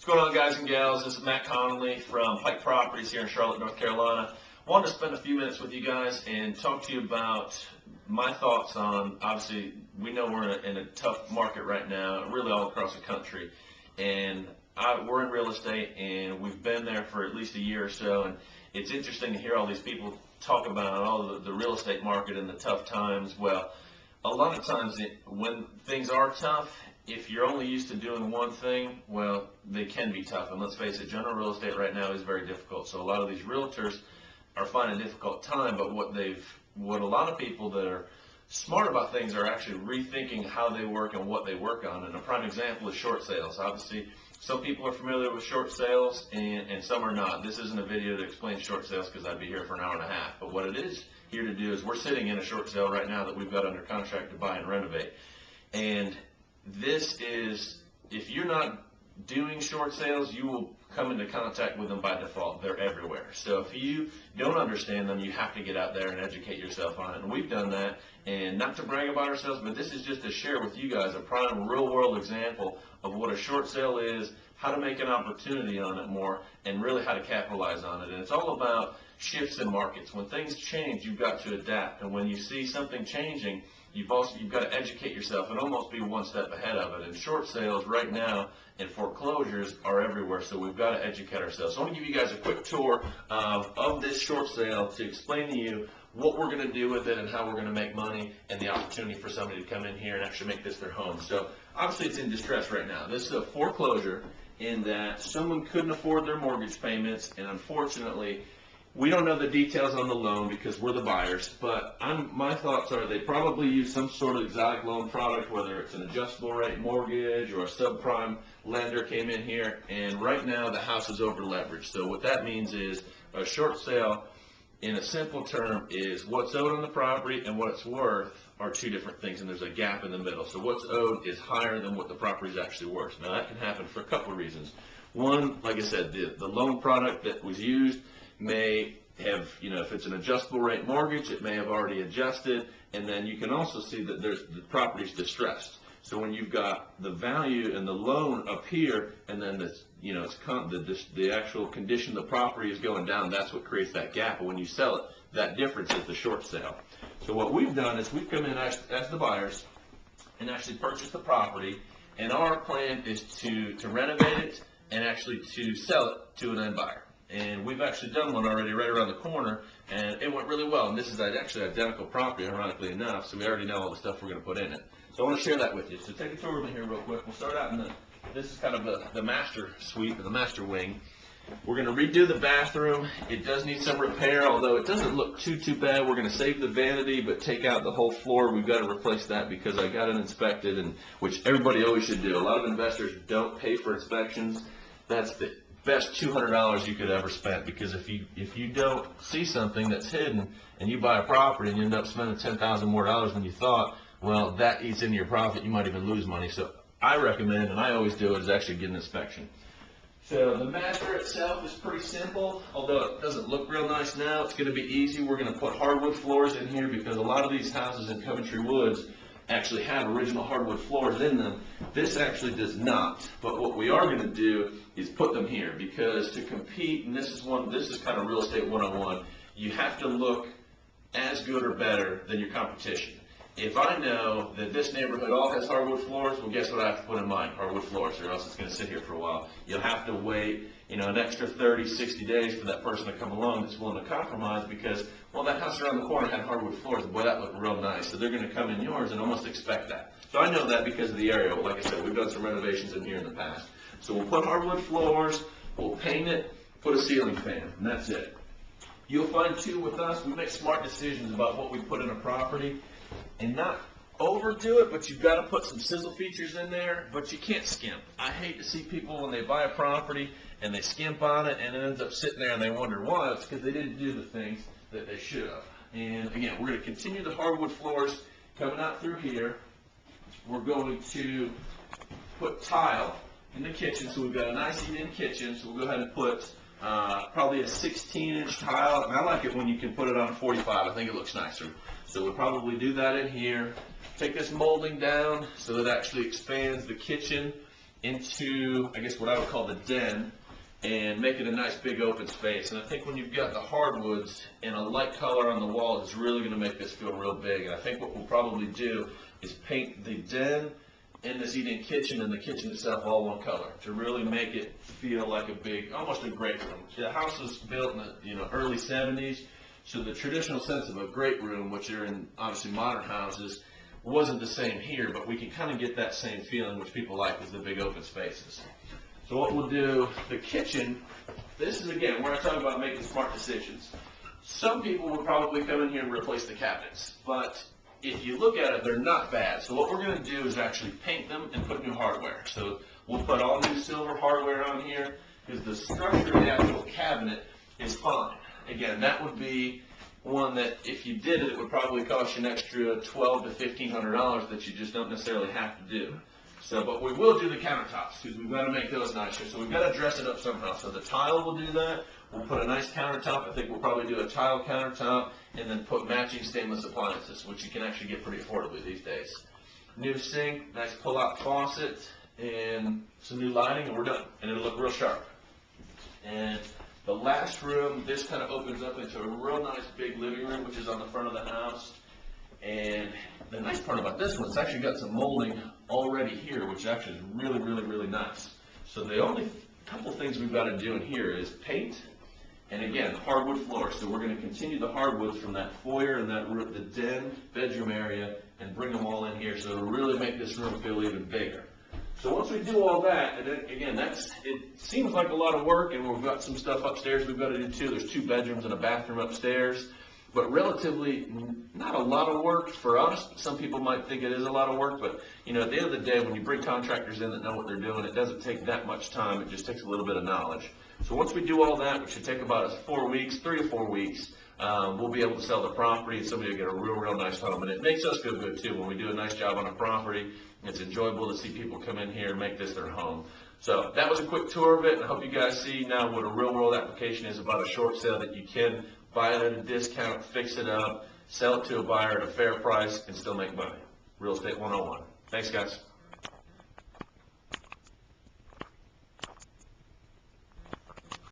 What's going on, guys and gals? This is Matt Connolly from Pike Properties here in Charlotte, North Carolina. Wanted to spend a few minutes with you guys and talk to you about my thoughts on, obviously, we know we're in a tough market right now, really all across the country. And we're in real estate, and we've been there for at least a year or so. And it's interesting to hear all these people talk about all the real estate market and the tough times. Well, a lot of times when things are tough, if you're only used to doing one thing, well, they can be tough. And let's face it, general real estate right now is very difficult. So a lot of these realtors are finding a difficult time, but what a lot of people that are smart about things are actually rethinking how they work and what they work on. And a prime example is short sales. Obviously, some people are familiar with short sales and some are not. This isn't a video to explain short sales because I'd be here for an hour and a half. But what it is here to do is we're sitting in a short sale right now that we've got under contract to buy and renovate. And this is, if you're not doing short sales, you will come into contact with them by default. They're everywhere. So if you don't understand them, you have to get out there and educate yourself on it. And we've done that. And not to brag about ourselves, but this is just to share with you guys a prime real-world example of what a short sale is, how to make an opportunity on it more, and really how to capitalize on it. And it's all about shifts in markets. When things change, you've got to adapt. And when you see something changing, you've got to educate yourself and almost be one step ahead of it. And short sales right now and foreclosures are everywhere, so we've got to educate ourselves. So I want to give you guys a quick tour of this short sale to explain to you what we're going to do with it and how we're going to make money and the opportunity for somebody to come in here and actually make this their home. So obviously it's in distress right now. This is a foreclosure in that someone couldn't afford their mortgage payments, and unfortunately we don't know the details on the loan because we're the buyers, but my thoughts are they probably use some sort of exotic loan product, whether it's an adjustable rate mortgage or a subprime lender came in here, and right now the house is over leveraged. So what that means is a short sale, in a simple term, is what's owed on the property and what it's worth are two different things, and there's a gap in the middle. So what's owed is higher than what the property is actually worth. Now that can happen for a couple of reasons. One, like I said, the loan product that was used may have, if it's an adjustable rate mortgage, it may have already adjusted, and then you can also see that the property's distressed. So when you've got the value and the loan up here, and then the actual condition of the property is going down, that's what creates that gap. And when you sell it, that difference is the short sale. So what we've done is we've come in as the buyers and actually purchased the property, and our plan is to renovate it and actually to sell it to an end buyer. And we've actually done one already right around the corner, and it went really well. And this is actually identical property, ironically enough, so we already know all the stuff we're going to put in it. So I want to share that with you. So take a tour with me here real quick. We'll start out in this is kind of the master suite, or the master wing. We're going to redo the bathroom. It does need some repair, although it doesn't look too bad. We're going to save the vanity, but take out the whole floor. We've got to replace that because I got it inspected, and which everybody always should do. A lot of investors don't pay for inspections. That's the best $200 you could ever spend, because if you don't see something that's hidden and you buy a property and you end up spending $10,000 more than you thought, well, that eats into your profit. You might even lose money. So I recommend, and I always do it, is actually get an inspection. So the master itself is pretty simple, although it doesn't look real nice now. It's going to be easy. We're going to put hardwood floors in here because a lot of these houses in Coventry Woods actually have original hardwood floors in them. This actually does not, but what we are going to do is put them here, because to compete, and this is kind of real estate 101, you have to look as good or better than your competition. If I know that this neighborhood all has hardwood floors, well, guess what I have to put in mine? Hardwood floors, or else it's going to sit here for a while. You'll have to wait, an extra 30, 60 days for that person to come along that's willing to compromise, because, well, that house around the corner had hardwood floors. Boy, that looked real nice. So they're going to come in yours and almost expect that. So I know that because of the area. Like I said, we've done some renovations in here in the past. So we'll put hardwood floors, we'll paint it, put a ceiling fan, and that's it. You'll find, too, with us, we make smart decisions about what we put in a property and not overdo it, but you've got to put some sizzle features in there, but you can't skimp. I hate to see people when they buy a property and they skimp on it and it ends up sitting there and they wonder why. It's because they didn't do the things that they should have. And again, we're going to continue the hardwood floors coming out through here. We're going to put tile in the kitchen, so we've got a nice eat-in kitchen. So we'll go ahead and put probably a 16-inch tile, and I like it when you can put it on a 45. I think it looks nicer. So we'll probably do that in here. Take this molding down so that it actually expands the kitchen into, I guess, what I would call the den, and make it a nice big open space. And I think when you've got the hardwoods and a light color on the wall, it's really going to make this feel real big. And I think what we'll probably do is paint the den and this eating kitchen and the kitchen itself all one color to really make it feel like a big, almost a great room. The house was built in the early 70s, so the traditional sense of a great room, which are in obviously modern houses, wasn't the same here, but we can kind of get that same feeling, which people like, is the big open spaces. So what we'll do, the kitchen, this is again where I talk about making smart decisions. Some people would probably come in here and replace the cabinets, but if you look at it, they're not bad. So what we're going to do is actually paint them and put new hardware. So we'll put all new silver hardware on here, because the structure of the actual cabinet is fine. Again, that would be one that if you did it, it would probably cost you an extra $1,200 to $1,500 that you just don't necessarily have to do. So, but we will do the countertops, because we've got to make those nicer. So we've got to dress it up somehow. So the tile will do that. We'll put a nice countertop. I think we'll probably do a tile countertop and then put matching stainless appliances, which you can actually get pretty affordably these days. New sink, nice pull-out faucet, and some new lighting, and we're done. And it'll look real sharp. And the last room, this kind of opens up into a real nice big living room, which is on the front of the house. And the nice part about this one, it's actually got some molding already here, which actually is really, really, really nice. So the only couple things we've got to do in here is paint, and again, hardwood floors. So we're going to continue the hardwoods from that foyer and the den, bedroom area, and bring them all in here, so it'll really make this room feel even bigger. So once we do all that, and then again, it seems like a lot of work, and we've got some stuff upstairs we've got to do too. There's 2 bedrooms and a bathroom upstairs, but relatively not a lot of work for us. Some people might think it is a lot of work, but at the end of the day, when you bring contractors in that know what they're doing, it doesn't take that much time. It just takes a little bit of knowledge. So once we do all that, which should take about 4 weeks, 3 to 4 weeks, we'll be able to sell the property, and somebody will get a real, real nice home. And it makes us feel good too when we do a nice job on a property. It's enjoyable to see people come in here and make this their home. So that was a quick tour of it, and I hope you guys see now what a real-world application is about a short sale, that you can buy it at a discount, fix it up, sell it to a buyer at a fair price, and still make money. Real Estate 101. Thanks, guys.